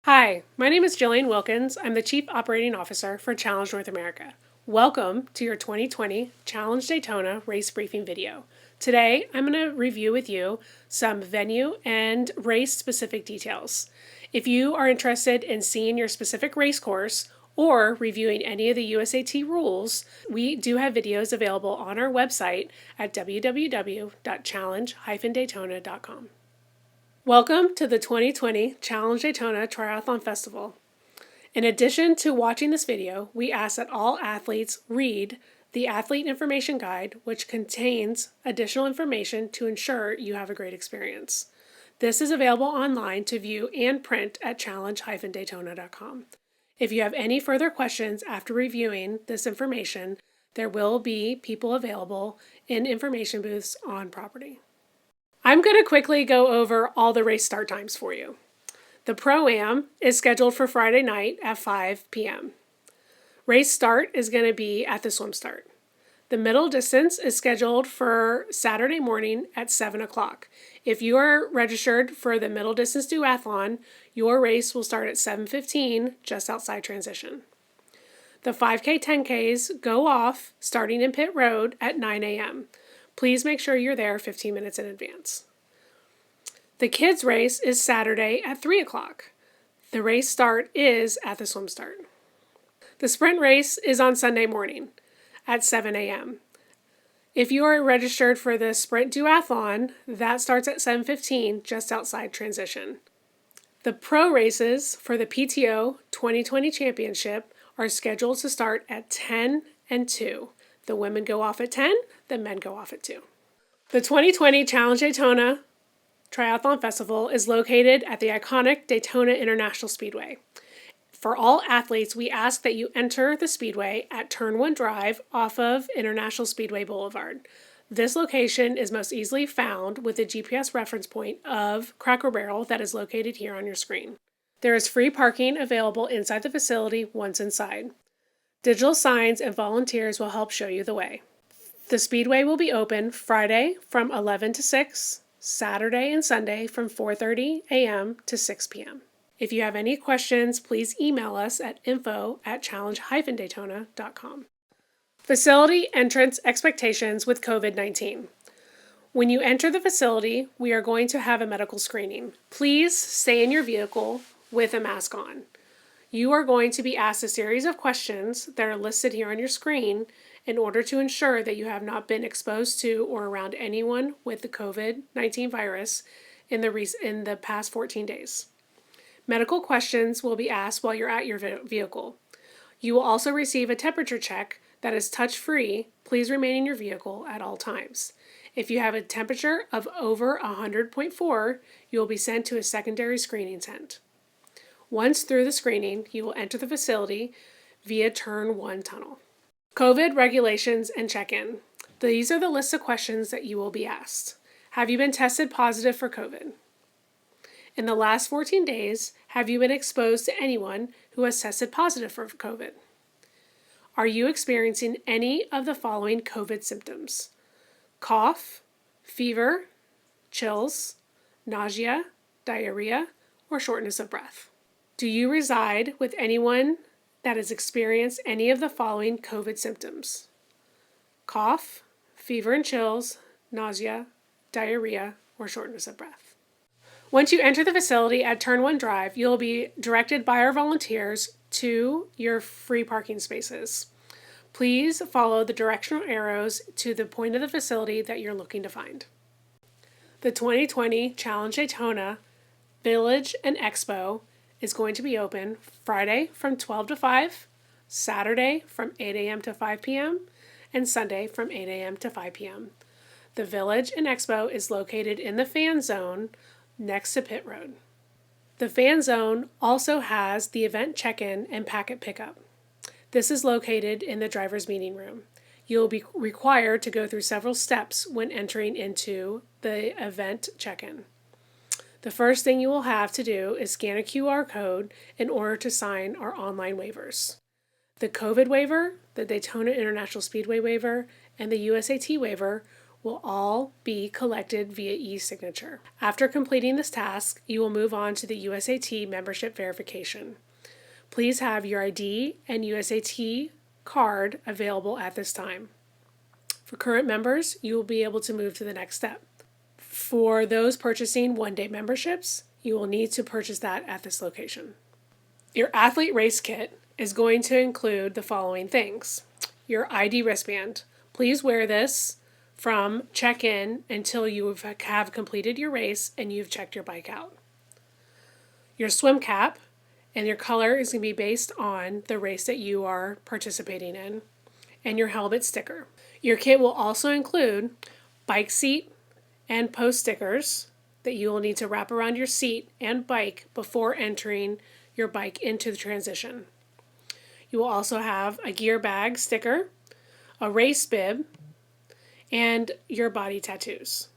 Hi, my name is Jillian Wilkins. I'm the Chief Operating Officer for Challenge North America. Welcome to your 2020 Challenge Daytona race briefing video. Today, I'm going to review with you some venue and race specific details. If you are interested in seeing your specific race course or reviewing any of the USAT rules, we do have videos available on our website at www.challenge-daytona.com. Welcome to the 2020 Challenge Daytona Triathlon Festival. In addition to watching this video, we ask that all athletes read the Athlete Information Guide, which contains additional information to ensure you have a great experience. This is available online to view and print at challenge-daytona.com. If you have any further questions after reviewing this information, there will be people available in information booths on property. I'm going to quickly go over all the race start times for you. The Pro-Am is scheduled for Friday night at 5 p.m. Race start is going to be at the swim start. The middle distance is scheduled for Saturday morning at 7 o'clock. If you are registered for the middle distance duathlon, your race will start at 7:15 just outside transition. The 5K 10Ks go off starting in pit road at 9 a.m. Please make sure you're there 15 minutes in advance. The kids' race is Saturday at 3 o'clock. The race start is at the swim start. The sprint race is on Sunday morning at 7 a.m. If you are registered for the sprint duathlon, that starts at 7:15 just outside transition. The pro races for the PTO 2020 championship are scheduled to start at 10 and 2. The women go off at 10, the men go off at 2. The 2020 Challenge Daytona Triathlon Festival is located at the iconic Daytona International Speedway. For all athletes, we ask that you enter the Speedway at Turn 1 Drive off of International Speedway Boulevard. This location is most easily found with the GPS reference point of Cracker Barrel that is located here on your screen. There is free parking available inside the facility once inside. Digital signs and volunteers will help show you the way. The Speedway will be open Friday from 11 to 6, Saturday and Sunday from 4:30 a.m. to 6 p.m. If you have any questions, please email us at info@challenge-daytona.com. Facility entrance expectations with COVID-19. When you enter the facility, we are going to have a medical screening. Please stay in your vehicle with a mask on. You are going to be asked a series of questions that are listed here on your screen in order to ensure that you have not been exposed to or around anyone with the COVID-19 virus in the past 14 days. Medical questions will be asked while you're at your vehicle. You will also receive a temperature check that is touch-free. Please remain in your vehicle at all times. If you have a temperature of over 100.4, you will be sent to a secondary screening tent. Once through the screening, you will enter the facility via Turn 1 tunnel. COVID regulations and check-in. These are the list of questions that you will be asked. Have you been tested positive for COVID? In the last 14 days, have you been exposed to anyone who has tested positive for COVID? Are you experiencing any of the following COVID symptoms? Cough, fever, chills, nausea, diarrhea, or shortness of breath? Do you reside with anyone that has experienced any of the following COVID symptoms? Cough, fever and chills, nausea, diarrhea, or shortness of breath. Once you enter the facility at Turn 1 Drive, you'll be directed by our volunteers to your free parking spaces. Please follow the directional arrows to the point of the facility that you're looking to find. The 2020 Challenge Daytona Village and Expo is going to be open Friday from 12 to 5, Saturday from 8 a.m. to 5 p.m., and Sunday from 8 a.m. to 5 p.m. The Village and Expo is located in the fan zone next to pit road. The fan zone also has the event check-in and packet pickup. This is located in the driver's meeting room. You'll be required to go through several steps when entering into the event check-in. The first thing you will have to do is scan a QR code in order to sign our online waivers. The COVID waiver, the Daytona International Speedway waiver, and the USAT waiver will all be collected via e-signature. After completing this task, you will move on to the USAT membership verification. Please have your ID and USAT card available at this time. For current members, you will be able to move to the next step. For those purchasing one-day memberships, you will need to purchase that at this location. Your athlete race kit is going to include the following things. Your ID wristband. Please wear this from check-in until you have completed your race and you've checked your bike out. Your swim cap, and your color is going to be based on the race that you are participating in, and your helmet sticker. Your kit will also include bike seat and post stickers that you will need to wrap around your seat and bike before entering your bike into the transition. You will also have a gear bag sticker, a race bib, and your body tattoos.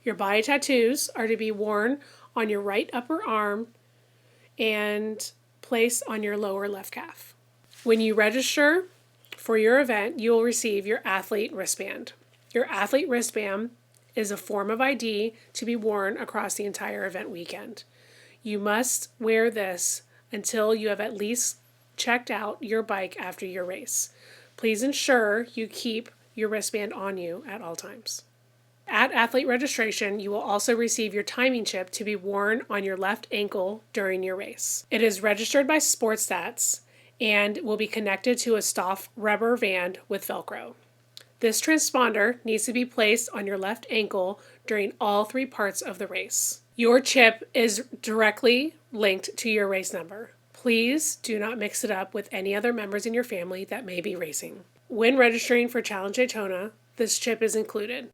Your body tattoos are to be worn on your right upper arm and placed on your lower left calf. When you register for your event, you will receive your athlete wristband. Your athlete wristband is a form of ID to be worn across the entire event weekend. You must wear this until you have at least checked out your bike after your race. Please ensure you keep your wristband on you at all times. At athlete registration, you will also receive your timing chip to be worn on your left ankle during your race. It is registered by Sports Stats and will be connected to a soft rubber band with Velcro. This transponder needs to be placed on your left ankle during all 3 parts of the race. Your chip is directly linked to your race number. Please do not mix it up with any other members in your family that may be racing. When registering for Challenge Daytona, this chip is included.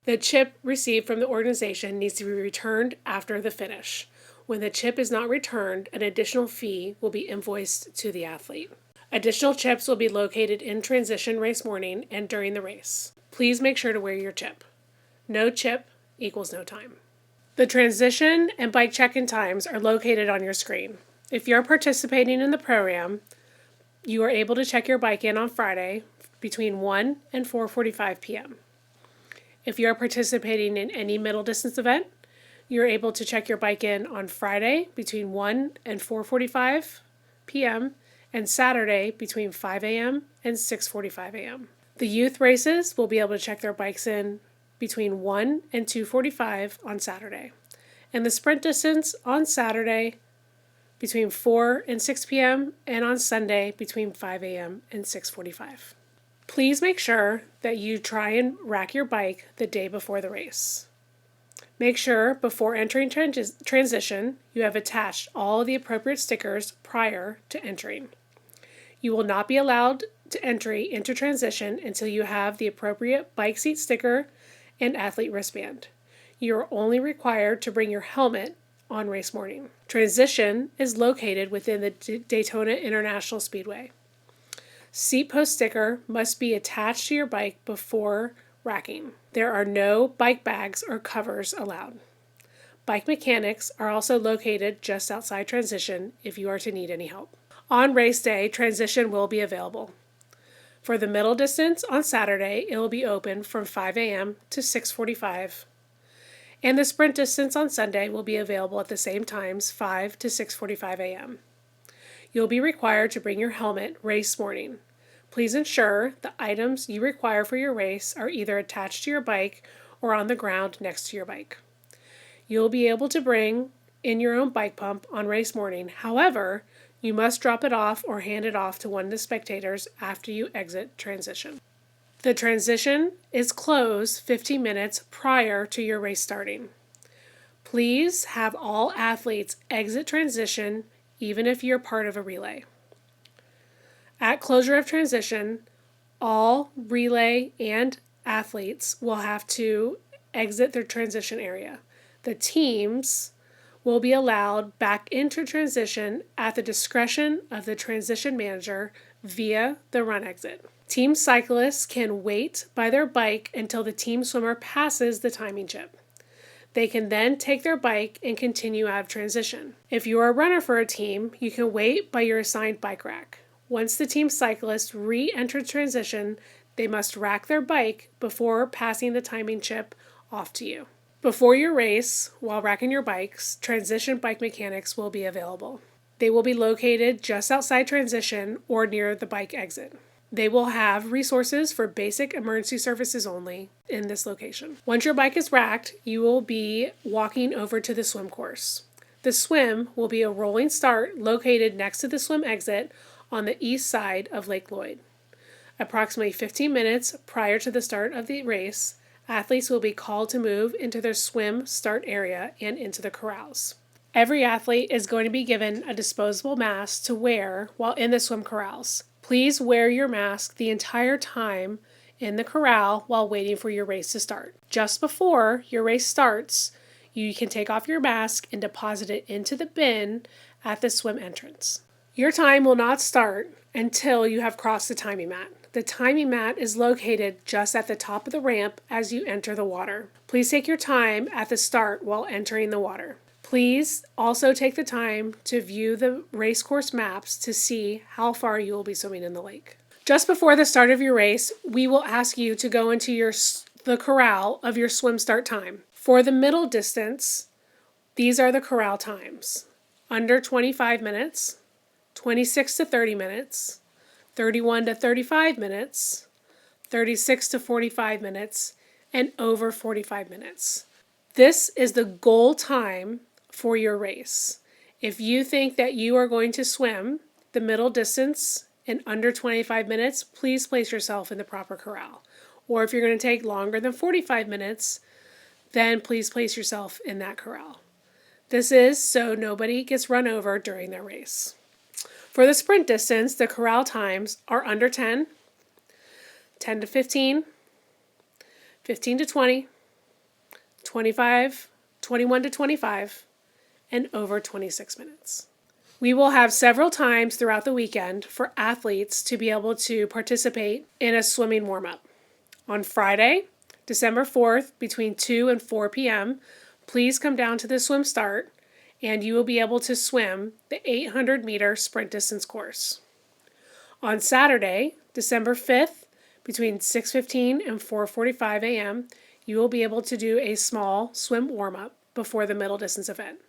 The chip received from the organization needs to be returned after the finish. When the chip is not returned, an additional fee will be invoiced to the athlete. Additional chips will be located in transition race morning and during the race. Please make sure to wear your chip. No chip equals no time. The transition and bike check-in times are located on your screen. If you're participating in the program, you are able to check your bike in on Friday between 1 and 4:45 p.m. If you are participating in any middle distance event, you're able to check your bike in on Friday between 1 and 4:45 p.m. and Saturday between 5 a.m. and 6:45 a.m. The youth races will be able to check their bikes in between 1 and 2:45 on Saturday, and the sprint distance on Saturday between 4 and 6 p.m. and on Sunday between 5 a.m. and 6:45. Please make sure that you try and rack your bike the day before the race. Make sure before entering transition you have attached all the appropriate stickers prior to entering. You will not be allowed to entry into transition until you have the appropriate bike seat sticker and athlete wristband. You are only required to bring your helmet on race morning. Transition is located within the Daytona International Speedway. Seat post sticker must be attached to your bike before racking. There are no bike bags or covers allowed. Bike mechanics are also located just outside transition if you are to need any help. On race day, transition will be available. For the middle distance on Saturday, it will be open from 5 a.m. to 6:45. And the sprint distance on Sunday will be available at the same times, 5 to 6:45 a.m. You'll be required to bring your helmet race morning. Please ensure the items you require for your race are either attached to your bike or on the ground next to your bike. You'll be able to bring in your own bike pump on race morning. However, you must drop it off or hand it off to one of the spectators after you exit transition. The transition is closed 15 minutes prior to your race starting. Please have all athletes exit transition even if you're part of a relay. At closure of transition, all relay and athletes will have to exit their transition area. The teams will be allowed back into transition at the discretion of the transition manager via the run exit. Team cyclists can wait by their bike until the team swimmer passes the timing chip. They can then take their bike and continue out of transition. If you are a runner for a team, you can wait by your assigned bike rack. Once the team cyclist re-enters transition, they must rack their bike before passing the timing chip off to you. Before your race, while racking your bikes, transition bike mechanics will be available. They will be located just outside transition or near the bike exit. They will have resources for basic emergency services only in this location. Once your bike is racked, you will be walking over to the swim course. The swim will be a rolling start located next to the swim exit on the east side of Lake Lloyd. Approximately 15 minutes prior to the start of the race, athletes will be called to move into their swim start area and into the corrals. Every athlete is going to be given a disposable mask to wear while in the swim corrals. Please wear your mask the entire time in the corral while waiting for your race to start. Just before your race starts, you can take off your mask and deposit it into the bin at the swim entrance. Your time will not start until you have crossed the timing mat. The timing mat is located just at the top of the ramp as you enter the water. Please take your time at the start while entering the water. Please also take the time to view the race course maps to see how far you will be swimming in the lake. Just before the start of your race, we will ask you to go into the corral of your swim start time. For the middle distance, these are the corral times: under 25 minutes, 26 to 30 minutes, 31 to 35 minutes, 36 to 45 minutes, and over 45 minutes. This is the goal time for your race. If you think that you are going to swim the middle distance in under 25 minutes, please place yourself in the proper corral. Or if you're going to take longer than 45 minutes, then please place yourself in that corral. This is so nobody gets run over during their race. For the sprint distance, the corral times are under 10, 10 to 15, 15 to 20, 25, 21 to 25, and over 26 minutes. We will have several times throughout the weekend for athletes to be able to participate in a swimming warm-up. On Friday, December 4th, between 2 and 4 p.m., please come down to the swim start and you will be able to swim the 800-meter sprint distance course. On Saturday, December 5th, between 6:15 and 4:45 a.m., you will be able to do a small swim warm-up before the middle distance event.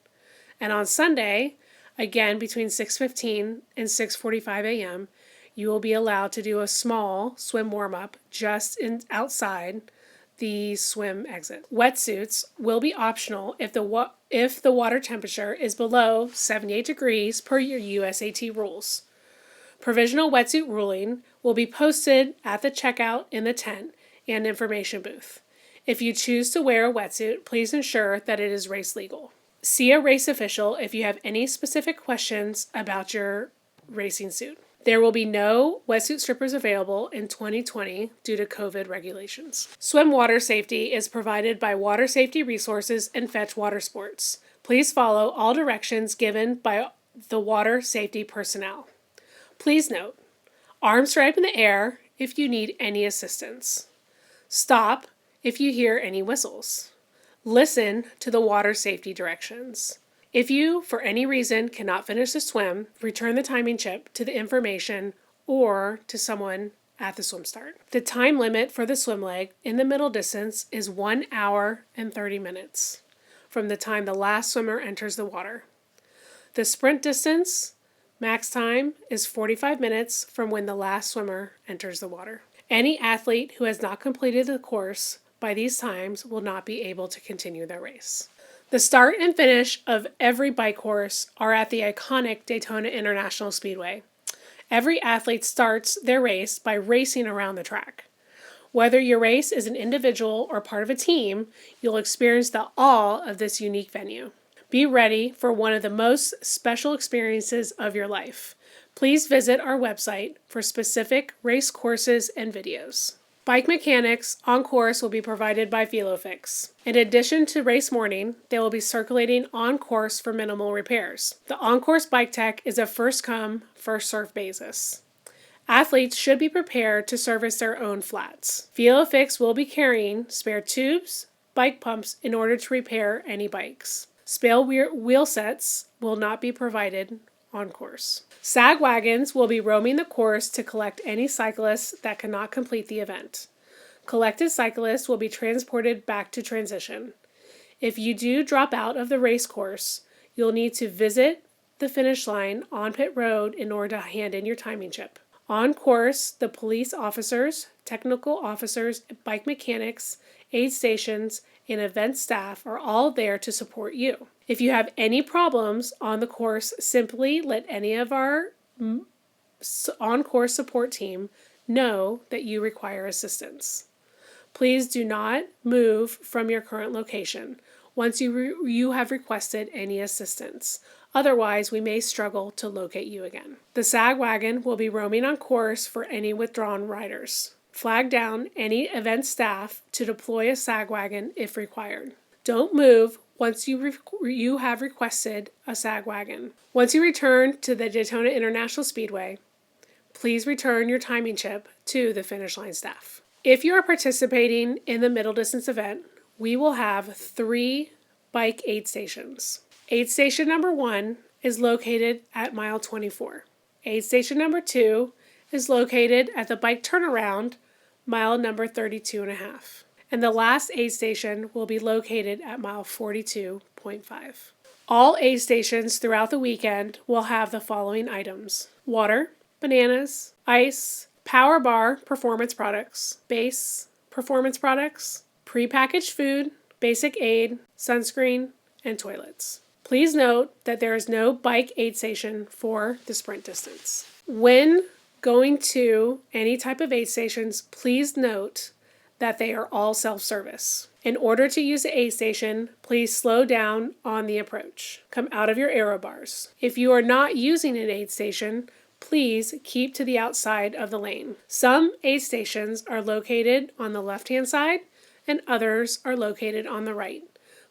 And on Sunday, again between 6:15 and 6:45 a.m., you will be allowed to do a small swim warm-up just outside the swim exit. Wetsuits will be optional if the water temperature is below 78 degrees per your USAT rules. Provisional wetsuit ruling will be posted at the checkout in the tent and information booth. If you choose to wear a wetsuit, please ensure that it is race legal. See a race official if you have any specific questions about your racing suit. There will be no wetsuit strippers available in 2020 due to COVID regulations. Swim water safety is provided by Water Safety Resources and Fetch Water Sports. Please follow all directions given by the water safety personnel. Please note, arms are up in the air if you need any assistance. Stop if you hear any whistles. Listen to the water safety directions. If you, for any reason, cannot finish the swim, return the timing chip to the information or to someone at the swim start. The time limit for the swim leg in the middle distance is 1 hour and 30 minutes from the time the last swimmer enters the water. The sprint distance max time is 45 minutes from when the last swimmer enters the water. Any athlete who has not completed the course by these times will not be able to continue their race. The start and finish of every bike course are at the iconic Daytona International Speedway. Every athlete starts their race by racing around the track. Whether your race is an individual or part of a team, you'll experience the awe of this unique venue. Be ready for one of the most special experiences of your life. Please visit our website for specific race courses and videos. Bike mechanics on course will be provided by VeloFix. In addition to race morning, they will be circulating on course for minimal repairs. The on-course bike tech is a first-come, first-served basis. Athletes should be prepared to service their own flats. VeloFix will be carrying spare tubes, bike pumps in order to repair any bikes. Spare wheel sets will not be provided on course. SAG wagons will be roaming the course to collect any cyclists that cannot complete the event. Collected cyclists will be transported back to transition. If you do drop out of the race course, you'll need to visit the finish line on pit road in order to hand in your timing chip. On course, the police officers, technical officers, bike mechanics, aid stations, and event staff are all there to support you. If you have any problems on the course, simply let any of our on-course support team know that you require assistance. Please do not move from your current location once you have requested any assistance. Otherwise, we may struggle to locate you again. The SAG wagon will be roaming on course for any withdrawn riders. Flag down any event staff to deploy a SAG wagon if required. Don't move once you have requested a SAG wagon. Once you return to the Daytona International Speedway, please return your timing chip to the finish line staff. If you are participating in the middle distance event, we will have 3 bike aid stations. Aid station number 1 is located at mile 24. Aid station number 2 is located at the bike turnaround, mile number 32.5. And the last aid station will be located at mile 42.5. All aid stations throughout the weekend will have the following items: water, bananas, ice, Power Bar performance products, base performance products, prepackaged food, basic aid, sunscreen, and toilets. Please note that there is no bike aid station for the sprint distance. When going to any type of aid stations, please note that they are all self-service. In order to use the aid station, please slow down on the approach. Come out of your aero bars. If you are not using an aid station, please keep to the outside of the lane. Some aid stations are located on the left-hand side and others are located on the right.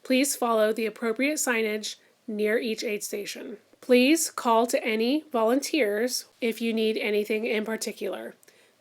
Please follow the appropriate signage near each aid station. Please call to any volunteers if you need anything in particular.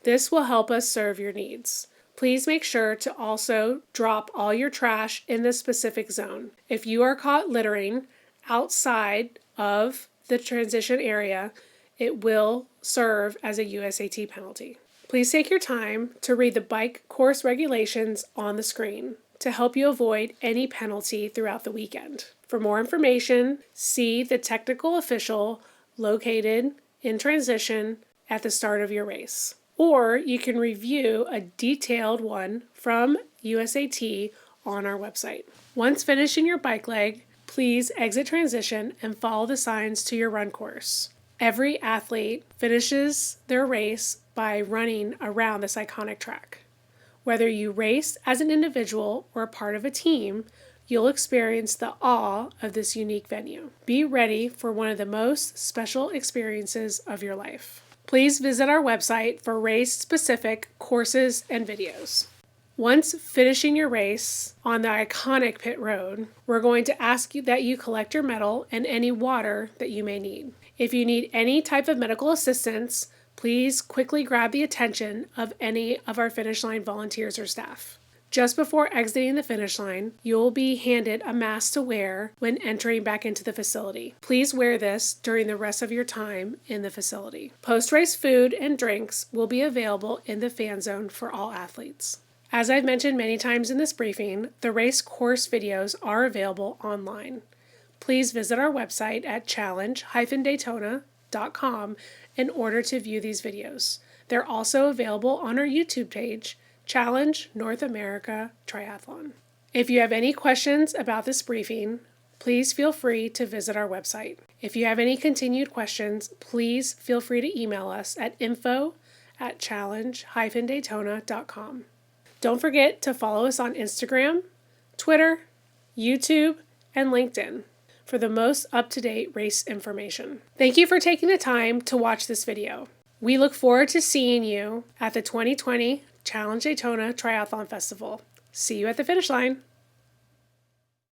This will help us serve your needs. Please make sure to also drop all your trash in the specific zone. If you are caught littering outside of the transition area, it will serve as a USAT penalty. Please take your time to read the bike course regulations on the screen to help you avoid any penalty throughout the weekend. For more information, see the technical official located in transition at the start of your race. Or you can review a detailed one from USAT on our website. Once finishing your bike leg, please exit transition and follow the signs to your run course. Every athlete finishes their race by running around this iconic track. Whether you race as an individual or a part of a team, you'll experience the awe of this unique venue. Be ready for one of the most special experiences of your life. Please visit our website for race-specific courses and videos. Once finishing your race on the iconic pit road, we're going to ask you that you collect your medal and any water that you may need. If you need any type of medical assistance, please quickly grab the attention of any of our finish line volunteers or staff. Just before exiting the finish line, you'll be handed a mask to wear when entering back into the facility. Please wear this during the rest of your time in the facility. Post-race food and drinks will be available in the fan zone for all athletes. As I've mentioned many times in this briefing, the race course videos are available online. Please visit our website at challenge-daytona.com in order to view these videos. They're also available on our YouTube page, Challenge North America Triathlon. If you have any questions about this briefing, please feel free to visit our website. If you have any continued questions, please feel free to email us at info@challenge-daytona.com. Don't forget to follow us on Instagram, Twitter, YouTube, and LinkedIn for the most up-to-date race information. Thank you for taking the time to watch this video. We look forward to seeing you at the 2020 Challenge Daytona Triathlon Festival. See you at the finish line.